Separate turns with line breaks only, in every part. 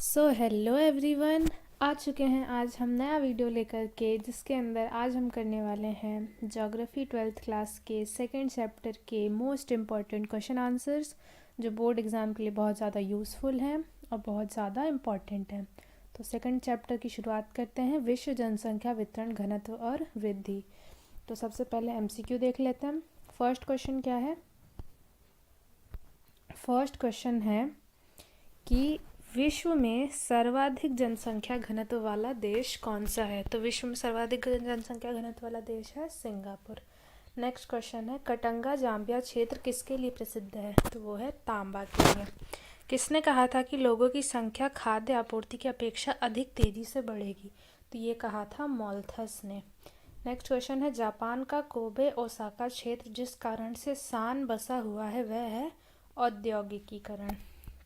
So hello everyone, आ चुके हैं आज हम नया वीडियो लेकर के, जिसके अंदर आज हम करने वाले हैं ज्योग्राफी 12th क्लास के सेकंड चैप्टर के मोस्ट इम्पॉर्टेंट क्वेश्चन आंसर्स, जो बोर्ड एग्ज़ाम के लिए बहुत ज़्यादा यूज़फुल हैं और बहुत ज़्यादा इम्पॉर्टेंट हैं। तो सेकंड चैप्टर की शुरुआत करते हैं, विश्व जनसंख्या वितरण घनत्व और वृद्धि। तो सबसे पहले MCQ देख लेते हैं। फर्स्ट क्वेश्चन क्या है? फर्स्ट क्वेश्चन है कि विश्व में सर्वाधिक जनसंख्या घनत्व वाला देश कौन सा है? तो विश्व में सर्वाधिक जनसंख्या घनत्व वाला देश है सिंगापुर। नेक्स्ट क्वेश्चन है, कटंगा जाम्बिया क्षेत्र किसके लिए प्रसिद्ध है? तो वो है तांबा के लिए। किसने कहा था कि लोगों की संख्या खाद्य आपूर्ति की अपेक्षा अधिक तेजी से बढ़ेगी? तो ये कहा था मॉल्थस ने। नेक्स्ट क्वेश्चन है, जापान का कोबे ओसाका क्षेत्र जिस कारण से सान बसा हुआ है वह है औद्योगिकीकरण।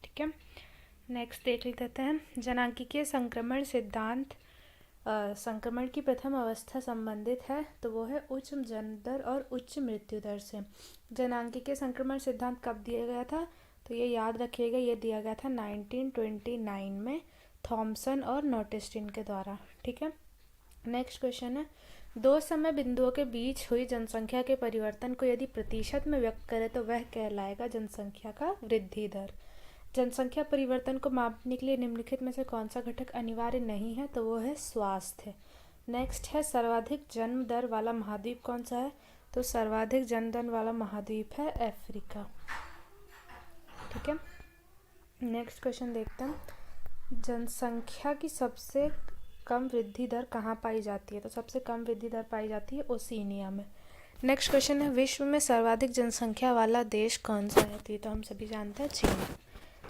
ठीक है, नेक्स्ट देख लेते हैं, जनांकीय संक्रमण सिद्धांत संक्रमण की प्रथम अवस्था संबंधित है, तो वो है उच्च जन्म दर और उच्च मृत्यु दर से। जनांकीय संक्रमण सिद्धांत कब दिया गया था? तो ये याद रखिएगा, ये दिया गया था 1929 में थॉमसन और नोटिस्टिन के द्वारा। ठीक है, नेक्स्ट क्वेश्चन है, दो समय बिंदुओं के बीच हुई जनसंख्या के परिवर्तन को यदि प्रतिशत में व्यक्त करें तो वह कहलाएगा जनसंख्या का वृद्धि दर। जनसंख्या परिवर्तन को मापने के लिए निम्नलिखित में से कौन सा घटक अनिवार्य नहीं है? तो वो है स्वास्थ्य। नेक्स्ट है, सर्वाधिक जन्म दर वाला महाद्वीप कौन सा है? तो सर्वाधिक जन्म दर वाला महाद्वीप है अफ्रीका। ठीक है, नेक्स्ट क्वेश्चन देखते हैं, जनसंख्या की सबसे कम वृद्धि दर कहाँ पाई जाती है? तो सबसे कम वृद्धि दर पाई जाती है ओशिनिया में। नेक्स्ट क्वेश्चन है, विश्व में सर्वाधिक जनसंख्या वाला देश कौन सा है? तो ये तो हम सभी जानते हैं, चीन।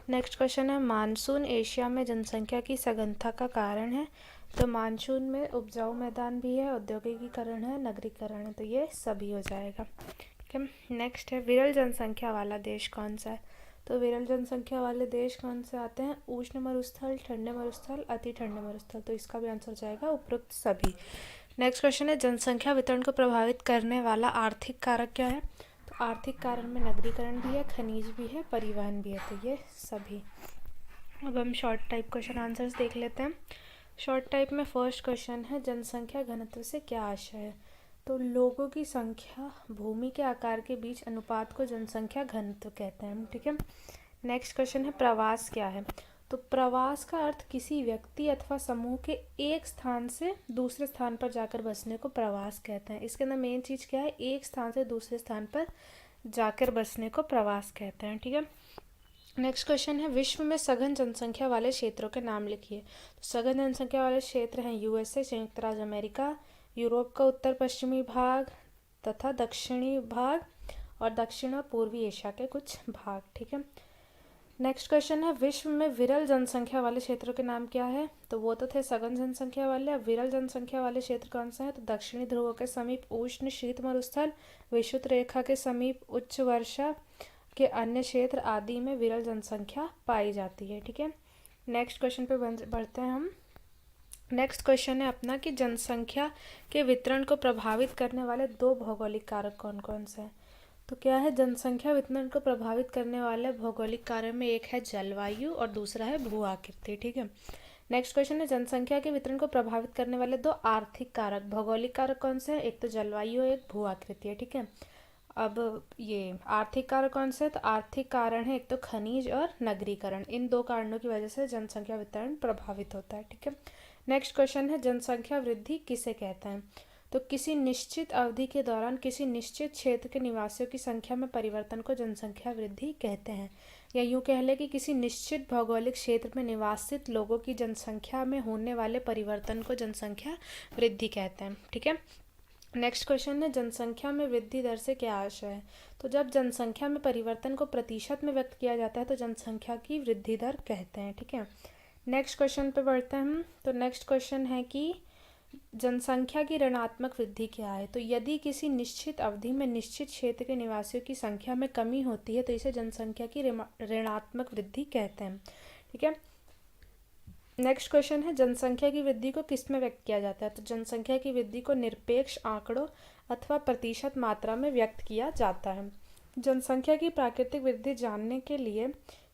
नेक्स्ट क्वेश्चन है, मानसून एशिया में जनसंख्या की सघनता का कारण है? तो मानसून में उपजाऊ मैदान भी है, औद्योगिकीकरण है, नगरीकरण है, तो ये सभी हो जाएगा। ठीक है, नेक्स्ट है, विरल जनसंख्या वाला देश कौन सा है? तो विरल जनसंख्या वाले देश कौन से आते हैं? उष्ण मरुस्थल, ठंडे मरुस्थल, अति ठंडे मरुस्थल, तो इसका भी आंसर हो जाएगा उपरोक्त सभी। नेक्स्ट क्वेश्चन है, जनसंख्या वितरण को प्रभावित करने वाला आर्थिक कारक क्या है? तो आर्थिक कारण में नगरीकरण भी है, खनिज भी है, परिवहन भी है, तो ये सभी। अब हम शॉर्ट टाइप क्वेश्चन आंसर्स देख लेते हैं। शॉर्ट टाइप में फर्स्ट क्वेश्चन है, जनसंख्या घनत्व से क्या आशय है? तो लोगों की संख्या भूमि के आकार के बीच अनुपात को जनसंख्या घनत्व कहते हैं। ठीक है, नेक्स्ट क्वेश्चन है, प्रवास क्या है? तो प्रवास का अर्थ किसी व्यक्ति अथवा समूह के एक स्थान से दूसरे स्थान पर जाकर बसने को प्रवास कहते हैं। इसके अंदर मेन चीज़ क्या है? एक स्थान से दूसरे स्थान पर जाकर बसने को प्रवास कहते हैं। ठीक है, नेक्स्ट क्वेश्चन है, विश्व में सघन जनसंख्या वाले क्षेत्रों के नाम लिखिए। तो सघन जनसंख्या वाले क्षेत्र हैं USA, संयुक्त राज्य अमेरिका, यूरोप का उत्तर पश्चिमी भाग तथा दक्षिणी भाग और दक्षिण और पूर्वी एशिया के कुछ भाग। ठीक है, नेक्स्ट क्वेश्चन है, विश्व में विरल जनसंख्या वाले क्षेत्रों के नाम क्या है? तो वो तो थे सघन जनसंख्या वाले। अब विरल जनसंख्या वाले क्षेत्र कौन सा है? तो दक्षिणी ध्रुव के समीप उष्ण शीत मरुस्थल, विषुवत रेखा के समीप उच्च वर्षा के अन्य क्षेत्र आदि में विरल जनसंख्या पाई जाती है। ठीक है, नेक्स्ट क्वेश्चन पे बढ़ते हैं हम। नेक्स्ट क्वेश्चन है अपना कि जनसंख्या के वितरण को प्रभावित करने वाले दो भौगोलिक कारक कौन कौन से हैं? तो क्या है, जनसंख्या वितरण को प्रभावित करने वाले भौगोलिक कारक में एक है जलवायु और दूसरा है भू आकृति। ठीक है, नेक्स्ट क्वेश्चन है, जनसंख्या के वितरण को प्रभावित करने वाले दो आर्थिक कारक भौगोलिक कारक कौन से हैं? एक तो जलवायु, एक भू आकृति है। ठीक है, अब ये आर्थिक कारण कौन से है? तो आर्थिक कारण है एक तो खनिज और नगरीकरण। इन दो कारणों की वजह से जनसंख्या वितरण प्रभावित होता है। ठीक है, नेक्स्ट क्वेश्चन है, जनसंख्या वृद्धि किसे कहते हैं? तो किसी निश्चित अवधि के दौरान किसी निश्चित क्षेत्र के निवासियों की संख्या में परिवर्तन को जनसंख्या वृद्धि कहते हैं, या यूँ कह लें कि किसी निश्चित भौगोलिक क्षेत्र में निवासित लोगों की जनसंख्या में होने वाले परिवर्तन को जनसंख्या वृद्धि कहते हैं। ठीक है, नेक्स्ट क्वेश्चन है, जनसंख्या में वृद्धि दर से क्या आशय है? तो जब जनसंख्या में परिवर्तन को प्रतिशत में व्यक्त किया जाता है तो जनसंख्या की वृद्धि दर कहते हैं। ठीक है, नेक्स्ट क्वेश्चन पे बढ़ते हैं हम। तो नेक्स्ट क्वेश्चन है कि जनसंख्या की ऋणात्मक वृद्धि क्या है? तो यदि किसी निश्चित अवधि में निश्चित क्षेत्र के निवासियों की संख्या में कमी होती है तो इसे जनसंख्या की ऋणात्मक वृद्धि कहते हैं। ठीक है, नेक्स्ट क्वेश्चन है, जनसंख्या की वृद्धि को किस में व्यक्त किया जाता है? तो जनसंख्या की वृद्धि को निरपेक्ष आंकड़ों अथवा प्रतिशत मात्रा में व्यक्त किया जाता है। जनसंख्या की प्राकृतिक वृद्धि जानने के लिए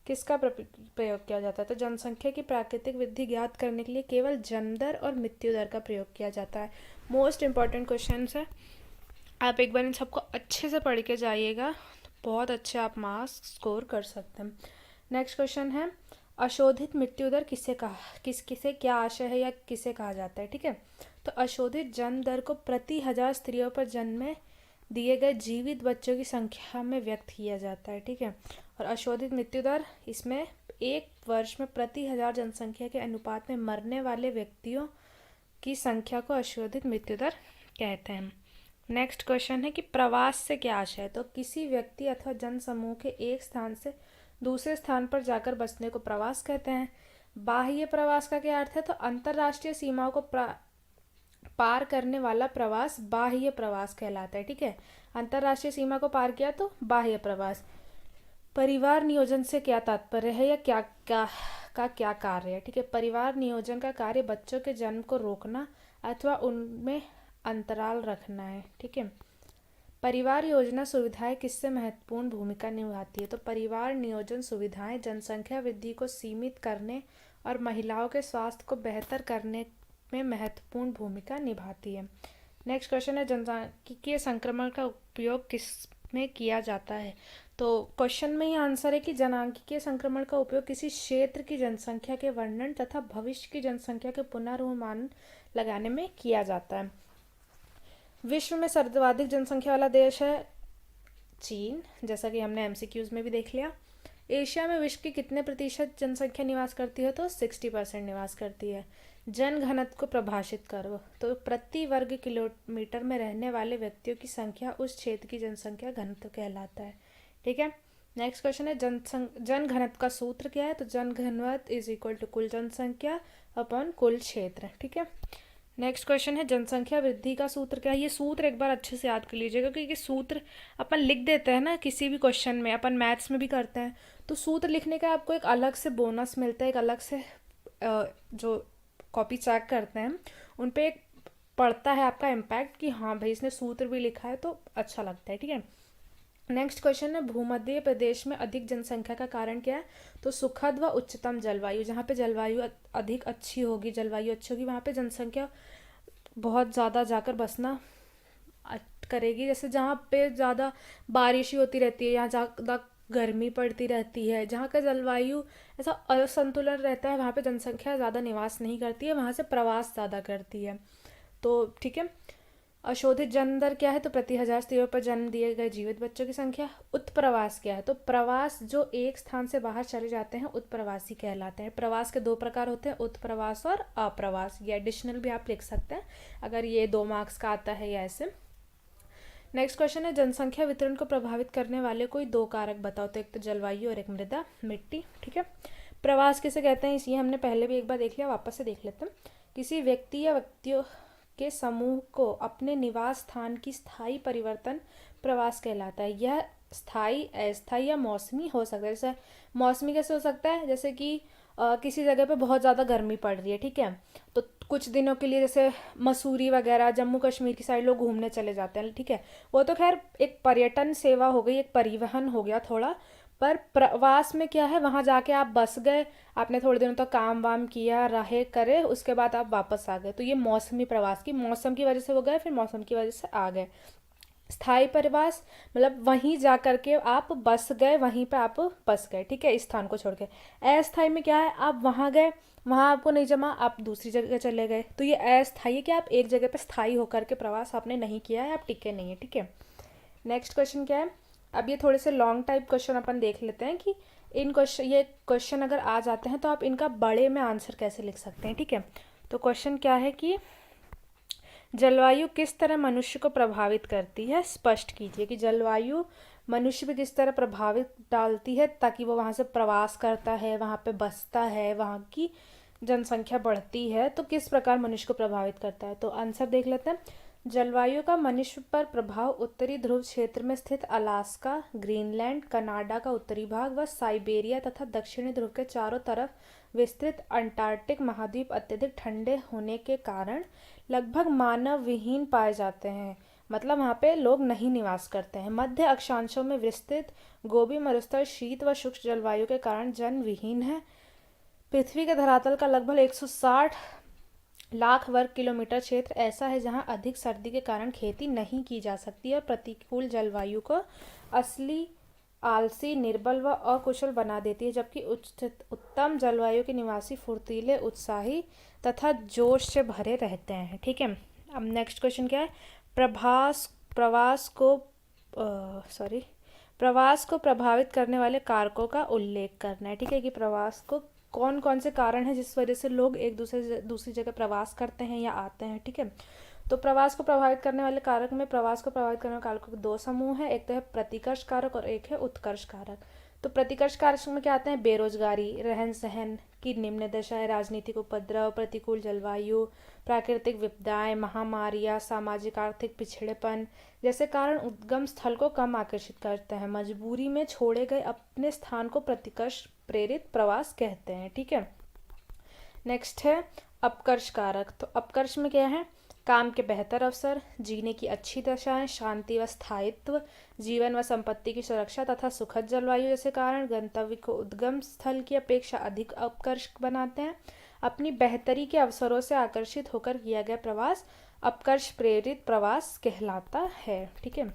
किसका प्रयोग किया जाता है? तो जनसंख्या की प्राकृतिक वृद्धि ज्ञात करने के लिए केवल जन्म दर और मृत्यु दर का प्रयोग किया जाता है। मोस्ट इम्पॉर्टेंट क्वेश्चन है, आप एक बार इन सबको अच्छे से पढ़ के जाइएगा तो बहुत अच्छे आप मार्क्स स्कोर कर सकते हैं। नेक्स्ट क्वेश्चन है, अशोधित मृत्यु दर किसे क्या आशय है या किसे कहा जाता है? ठीक है, तो अशोधित जन्म दर को प्रति 1000 स्त्रियों पर जन्मे दिए गए जीवित बच्चों की संख्या में व्यक्त किया जाता है। ठीक है, और अशोधित मृत्यु दर इसमें एक वर्ष में प्रति 1000 जनसंख्या के अनुपात में मरने वाले व्यक्तियों की संख्या को अशोधित मृत्यु दर कहते हैं। नेक्स्ट क्वेश्चन है कि प्रवास से क्या आशय है? तो किसी व्यक्ति अथवा जन समूह के एक स्थान से दूसरे स्थान पर जाकर बसने को प्रवास कहते हैं। बाह्य प्रवास का क्या अर्थ है? तो अंतरराष्ट्रीय सीमाओं को पार करने वाला प्रवास बाह्य प्रवास कहलाता है। ठीक है, अंतरराष्ट्रीय सीमा को पार किया तो बाह्य प्रवास। परिवार नियोजन से क्या तात्पर्य है या क्या कार्य है? ठीक है, परिवार नियोजन का कार्य बच्चों के जन्म को रोकना अथवा उनमें अंतराल रखना है। ठीक है, परिवार योजना सुविधाएं किससे महत्वपूर्ण भूमिका निभाती है? तो परिवार नियोजन सुविधाएं जनसंख्या वृद्धि को सीमित करने और महिलाओं के स्वास्थ्य को बेहतर करने में महत्वपूर्ण भूमिका निभाती है। नेक्स्ट क्वेश्चन है, जनसांख्यिकीय संक्रमण का उपयोग किस में किया जाता है? तो क्वेश्चन में ही आंसर है कि जनसांख्यिकीय संक्रमण का उपयोग किसी क्षेत्र की जनसंख्या के वर्णन तथा भविष्य की जनसंख्या के पुनर्नुमान लगाने में किया जाता है। विश्व में सर्वाधिक जनसंख्या वाला देश है चीन, जैसा कि हमने एमसीक्यूज में भी देख लिया। एशिया में विश्व की कितने प्रतिशत जनसंख्या निवास करती है? तो 60% निवास करती है। जन घनत्व को परिभाषित करो। तो प्रति वर्ग किलोमीटर में रहने वाले व्यक्तियों की संख्या उस क्षेत्र की जनसंख्या घनत्व कहलाता है। ठीक है, नेक्स्ट क्वेश्चन है, जन घनत्व का सूत्र क्या है? तो जन घनत्व इज इक्वल टू कुल जनसंख्या अपॉन कुल क्षेत्र। ठीक है, नेक्स्ट क्वेश्चन है, जनसंख्या वृद्धि का सूत्र क्या है? ये सूत्र एक बार अच्छे से याद कर लीजिएगा, क्योंकि सूत्र अपन लिख देते हैं ना किसी भी क्वेश्चन में, अपन मैथ्स में भी करते हैं, तो सूत्र लिखने का आपको एक अलग से बोनस मिलता है, एक अलग से जो कॉपी चेक करते हैं उन पे एक पड़ता है आपका इम्पैक्ट कि हाँ भाई इसने सूत्र भी लिखा है, तो अच्छा लगता है। ठीक है, नेक्स्ट क्वेश्चन है, भूमध्य प्रदेश में अधिक जनसंख्या का कारण क्या है? तो सुखद व उच्चतम जलवायु। जहाँ पे जलवायु अधिक अच्छी होगी, जलवायु अच्छी होगी, वहाँ पे जनसंख्या बहुत ज़्यादा जाकर बसना करेगी। जैसे जहाँ पे ज़्यादा बारिश होती रहती है, यहाँ ज़्यादा गर्मी पड़ती रहती है, जहाँ का जलवायु ऐसा असंतुलन रहता है, वहाँ पे जनसंख्या ज़्यादा निवास नहीं करती है, वहाँ से प्रवास ज़्यादा करती है। तो ठीक है, अशोधित जन्म दर क्या है? तो प्रति 1000 स्त्रियों पर जन्म दिए गए जीवित बच्चों की संख्या। उत्प्रवास क्या है? तो प्रवास जो एक स्थान से बाहर चले जाते हैं उत्प्रवासी कहलाते हैं। प्रवास के दो प्रकार होते हैं, उत्प्रवास और अप्रवास। ये एडिशनल भी आप लिख सकते हैं अगर ये 2 मार्क्स का आता है या ऐसे। नेक्स्ट क्वेश्चन है, जनसंख्या वितरण को प्रभावित करने वाले कोई 2 कारक बताओ। तो एक तो जलवायु और एक मृदा मिट्टी। ठीक है, प्रवास किसे कहते हैं? ये हमने पहले भी एक बार देख लिया, वापस से देख लेते हैं। किसी व्यक्ति या व्यक्तियों के समूह को अपने निवास स्थान की स्थायी परिवर्तन प्रवास कहलाता है। यह स्थायी, अस्थायी या मौसमी हो सकता है। जैसे मौसमी कैसे हो सकता है? जैसे कि किसी जगह पे बहुत ज़्यादा गर्मी पड़ रही है, ठीक है, तो कुछ दिनों के लिए जैसे मसूरी वगैरह जम्मू कश्मीर की साइड लोग घूमने चले जाते हैं, ठीक है, वो तो खैर एक पर्यटन सेवा हो गई, एक परिवहन हो गया थोड़ा। पर प्रवास में क्या है, वहाँ जाके आप बस गए, आपने थोड़े दिनों तक काम वाम किया, रहे करे, उसके बाद आप वापस आ गए, तो ये मौसमी प्रवास की, मौसम की वजह से वो गए, फिर मौसम की वजह से आ गए। स्थायी प्रवास मतलब वहीं जा करके आप बस गए, वहीं पे आप बस गए, ठीक है, इस स्थान को छोड़ के। अस्थायी में क्या है, आप वहाँ गए, वहाँ आपको नहीं जमा, आप दूसरी जगह चले गए, तो ये अस्थायी है कि आप एक जगह पे स्थायी होकर के प्रवास आपने नहीं किया है, आप टिके नहीं है, ठीक है। नेक्स्ट क्वेश्चन क्या है, अब ये थोड़े से लॉन्ग टाइप क्वेश्चन अपन देख लेते हैं कि ये क्वेश्चन अगर आ जाते हैं तो आप इनका बड़े में आंसर कैसे लिख सकते हैं, ठीक है। तो क्वेश्चन क्या है कि जलवायु किस तरह मनुष्य को प्रभावित करती है, स्पष्ट कीजिए कि जलवायु मनुष्य पे किस तरह प्रभावित डालती है ताकि वो वहाँ से प्रवास करता है, वहाँ पे बसता है, वहाँ की जनसंख्या बढ़ती है, तो किस प्रकार मनुष्य को प्रभावित करता है। तो आंसर देख लेते हैं। जलवायु का मनुष्य पर प्रभाव उत्तरी ध्रुव क्षेत्र में स्थित अलास्का, ग्रीनलैंड, कनाडा का उत्तरी भाग व साइबेरिया तथा दक्षिणी ध्रुव के चारों तरफ विस्तृत अंटार्कटिक महाद्वीप अत्यधिक ठंडे होने के कारण लगभग मानव विहीन पाए जाते हैं। मतलब वहाँ पे लोग नहीं निवास करते हैं। मध्य अक्षांशों में विस्तृत गोबी मरुस्थल शीत व शुष्क जलवायु के कारण जन विहीन है। पृथ्वी के धरातल का लगभग 160 लाख वर्ग किलोमीटर क्षेत्र ऐसा है जहां अधिक सर्दी के कारण खेती नहीं की जा सकती और प्रतिकूल जलवायु को असली आलसी, निर्बल व अकुशल बना देती है, जबकि उत्तम जलवायु के निवासी फुर्तीले, उत्साही तथा जोश से भरे रहते हैं। ठीक है, अब नेक्स्ट क्वेश्चन क्या है? प्रवास को प्रभावित करने वाले कारकों का उल्लेख करना है। ठीक है, कि प्रवास को कौन कौन से कारण हैं जिस वजह से लोग एक दूसरी जगह प्रवास करते हैं या आते हैं। ठीक है, तो प्रवास को प्रभावित करने वाले कारक में प्रवास को प्रभावित करने वाले कारकों के दो समूह हैं, एक तो है प्रतिकर्ष कारक और एक है उत्कर्ष कारक। तो प्रतिकर्ष कारक में क्या आते हैं? बेरोजगारी, रहन सहन की निम्न दशाएं, राजनीतिक उपद्रव, प्रतिकूल जलवायु, प्राकृतिक विपदाएं, महामारियां, सामाजिक आर्थिक पिछड़ेपन जैसे कारण उद्गम स्थल को कम आकर्षित करते हैं। मजबूरी में छोड़े गए अपने स्थान को प्रतिकर्ष प्रेरित प्रवास कहते हैं। ठीक है, नेक्स्ट है अपकर्ष कारक। तो अपकर्ष में क्या है? काम के बेहतर अवसर, जीने की अच्छी दशाएं, शांति व स्थायित्व, जीवन व संपत्ति की सुरक्षा तथा सुखद जलवायु जैसे कारण गंतव्य को उद्गम स्थल की अपेक्षा अधिक अपकर्ष बनाते हैं। अपनी बेहतरी के अवसरों से आकर्षित होकर किया गया प्रवास अपकर्ष प्रेरित प्रवास कहलाता है। ठीक है,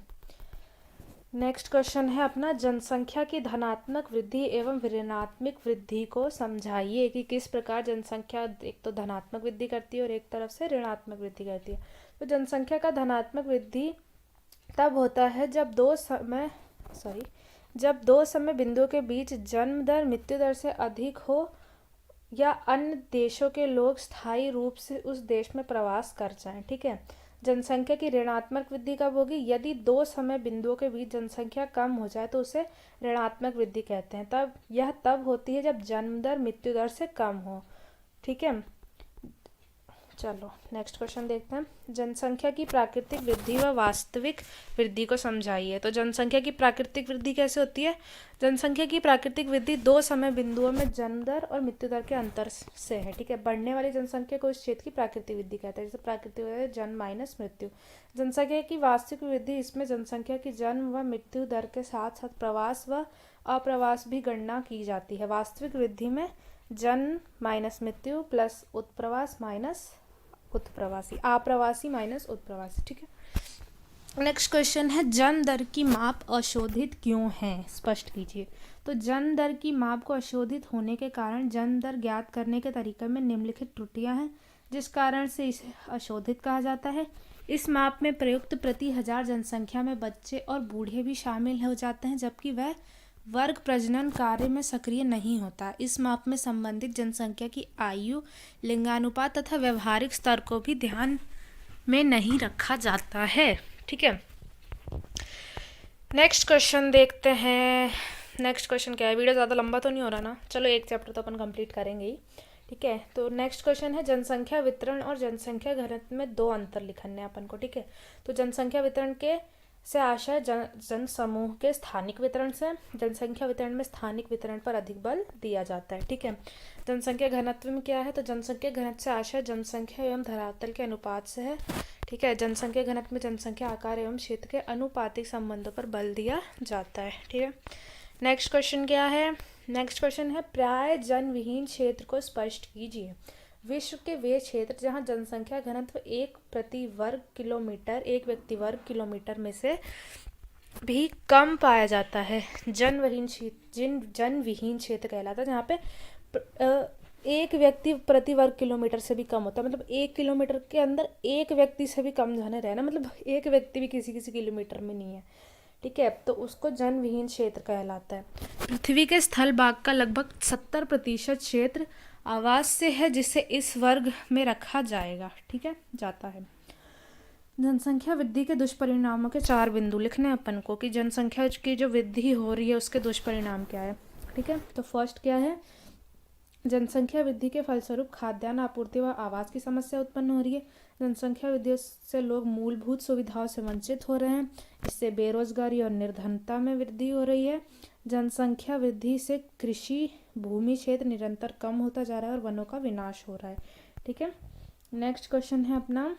नेक्स्ट क्वेश्चन है अपना, जनसंख्या की धनात्मक वृद्धि एवं ऋणात्मक वृद्धि को समझाइए कि किस प्रकार जनसंख्या एक तो धनात्मक वृद्धि करती है और एक तरफ से ऋणात्मक वृद्धि करती है। तो जनसंख्या का धनात्मक वृद्धि तब होता है जब दो समय बिंदुओं के बीच जन्म दर मृत्यु दर से अधिक हो या अन्य देशों के लोग स्थायी रूप से उस देश में प्रवास कर जाएं। ठीक है, जनसंख्या की ऋणात्मक वृद्धि कब होगी? यदि दो समय बिंदुओं के बीच जनसंख्या कम हो जाए तो उसे ऋणात्मक वृद्धि कहते हैं। तब होती है जब जन्म दर मृत्यु दर से कम हो। ठीक है, चलो नेक्स्ट क्वेश्चन देखते हैं। जनसंख्या की प्राकृतिक वृद्धि व वास्तविक वृद्धि को समझाइए। तो जनसंख्या की प्राकृतिक वृद्धि कैसे होती है? जनसंख्या की प्राकृतिक वृद्धि दो समय बिंदुओं में जन्म दर और मृत्यु दर के अंतर से है। ठीक है, बढ़ने वाली जनसंख्या को इस क्षेत्र की प्राकृतिक वृद्धि कहते हैं। जैसे प्राकृतिक वृद्धि जन्म माइनस मृत्यु। जनसंख्या की वास्तविक वृद्धि, इसमें जनसंख्या की जन्म व मृत्यु दर के साथ साथ प्रवास व अप्रवास भी गणना की जाती है। वास्तविक वृद्धि में जन्म माइनस मृत्यु प्लस उत्प्रवास माइनस उत्प्रवासी, अप्रवासी माइनस उत्प्रवासी। ठीक है, नेक्स्ट क्वेश्चन है, जन्म दर की माप अशोधित क्यों है? स्पष्ट कीजिए। तो जन्म दर की माप को अशोधित होने के कारण जन्म दर ज्ञात करने के तरीके में निम्नलिखित त्रुटियां हैं, जिस कारण से इसे अशोधित कहा जाता है। इस माप में प्रयुक्त प्रति 1000 जनसंख्या में बच्चे और बूढ़े भी शामिल हो जाते हैं, जबकि वह वर्ग प्रजनन कार्य में सक्रिय नहीं होता। इस माप में संबंधित जनसंख्या की आयु, लिंगानुपात तथा व्यवहारिक स्तर को भी ध्यान में नहीं रखा जाता है। ठीक है, नेक्स्ट क्वेश्चन देखते हैं। नेक्स्ट क्वेश्चन क्या है? वीडियो ज़्यादा लंबा तो नहीं हो रहा ना? चलो एक चैप्टर तो अपन कंप्लीट करेंगे ही। ठीक है, तो नेक्स्ट क्वेश्चन है, जनसंख्या वितरण और जनसंख्या घनत्व में दो अंतर लिखने हैं अपन को। ठीक है, तो जनसंख्या वितरण के से आशय जन समूह के स्थानिक वितरण से, जनसंख्या वितरण में स्थानिक वितरण पर अधिक बल दिया जाता है। ठीक है, जनसंख्या घनत्व में क्या है? तो जनसंख्या घनत्व से आशय जनसंख्या एवं धरातल के अनुपात से है। ठीक है, जनसंख्या घनत्व में जनसंख्या आकार एवं क्षेत्र के अनुपातिक संबंधों पर बल दिया जाता है। ठीक है, नेक्स्ट क्वेश्चन क्या है? नेक्स्ट क्वेश्चन है, प्राय जन विहीन क्षेत्र को स्पष्ट कीजिए। विश्व के वे क्षेत्र जहां जनसंख्या घनत्व एक व्यक्ति वर्ग किलोमीटर में से भी कम पाया जाता है, जन विहीन क्षेत्र कहलाता है। जहाँ पे एक व्यक्ति प्रति वर्ग किलोमीटर से भी कम होता है, मतलब 1 किलोमीटर के अंदर एक व्यक्ति से भी कम जने रहना, मतलब एक व्यक्ति भी किसी किलोमीटर में नहीं है। ठीक है, तो उसको जन विहीन क्षेत्र कहलाता है। पृथ्वी के स्थल भाग का लगभग 70% क्षेत्र आवास से है, जिसे इस वर्ग में रखा जाएगा। ठीक है, जाता है। जनसंख्या वृद्धि के दुष्परिणामों के 4 बिंदु लिखने हैं अपन को, कि जनसंख्या की जो वृद्धि हो रही है उसके दुष्परिणाम क्या है। ठीक है, तो फर्स्ट क्या है? जनसंख्या वृद्धि के फलस्वरूप खाद्यान्न आपूर्ति व आवास की समस्या उत्पन्न हो रही है। जनसंख्या वृद्धि से लोग मूलभूत सुविधाओं से वंचित हो रहे हैं। इससे बेरोजगारी और निर्धनता में वृद्धि हो रही है। जनसंख्या वृद्धि से कृषि भूमि क्षेत्र निरंतर कम होता जा रहा है और वनों का विनाश हो रहा है। ठीक है, नेक्स्ट क्वेश्चन है अपना,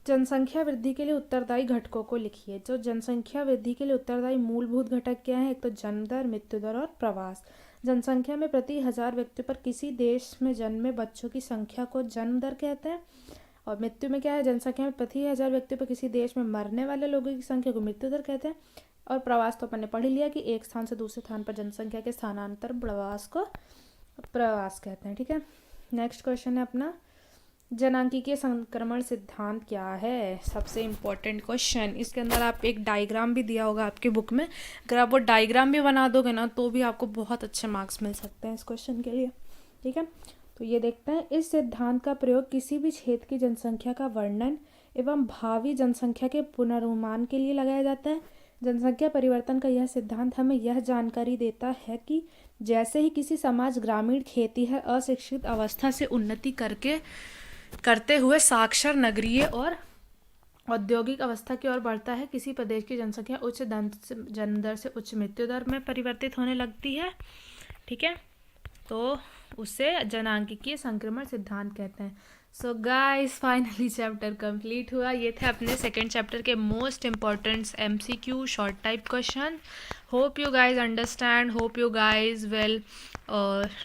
जनसंख्या वृद्धि के लिए उत्तरदायी घटकों को लिखिए। जो जनसंख्या वृद्धि के लिए उत्तरदायी मूलभूत घटक क्या है? एक तो जन्म दर, मृत्यु दर और प्रवास। जनसंख्या में प्रति 1000 व्यक्तियों पर किसी देश में जन्मे बच्चों की संख्या को जन्म दर कहते हैं। और मृत्यु में क्या है? जनसंख्या में प्रति 1000 व्यक्तियों पर किसी देश में मरने वाले लोगों की संख्या को मृत्यु दर कहते हैं। और प्रवास तो अपन ने पढ़ ही लिया कि एक स्थान से दूसरे स्थान पर जनसंख्या के स्थानांतर प्रवास को प्रवास कहते हैं। ठीक है, नेक्स्ट क्वेश्चन है अपना, जनांकीय संक्रमण सिद्धांत क्या है? सबसे इम्पोर्टेंट क्वेश्चन। इसके अंदर आप एक डायग्राम भी दिया होगा आपकी बुक में, अगर आप वो डायग्राम भी बना दोगे ना तो भी आपको बहुत अच्छे मार्क्स मिल सकते हैं इस क्वेश्चन के लिए। ठीक है, तो ये देखते हैं, इस सिद्धांत का प्रयोग किसी भी क्षेत्र की जनसंख्या का वर्णन एवं भावी जनसंख्या के पुनर्नुमान के लिए लगाया जाता है। जनसंख्या परिवर्तन का यह सिद्धांत हमें यह जानकारी देता है कि जैसे ही किसी समाज ग्रामीण, खेती है, अशिक्षित अवस्था से उन्नति करते हुए साक्षर, नगरीय और औद्योगिक अवस्था की ओर बढ़ता है, किसी प्रदेश की जनसंख्या उच्च जन्म दर से उच्च मृत्यु दर में परिवर्तित होने लगती है। ठीक है, तो उसे जनांकीय संक्रमण सिद्धांत कहते हैं। So guys, finally chapter complete हुआ। ये थे अपने सेकेंड चैप्टर के most important MCQ short type question. Hope you guys understand, hope you guys will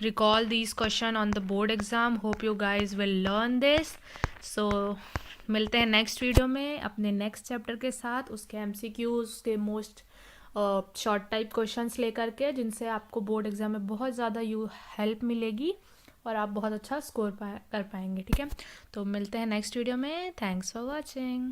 recall these question on the board exam, hope you guys will learn this. So मिलते हैं next video में अपने next chapter के साथ, उसके MCQs, उसके most short type questions लेकर के, जिनसे आपको बोर्ड एग्जाम में बहुत ज़्यादा हेल्प मिलेगी और आप बहुत अच्छा स्कोर कर पाएंगे। ठीक है, तो मिलते हैं नेक्स्ट वीडियो में। Thanks for watching.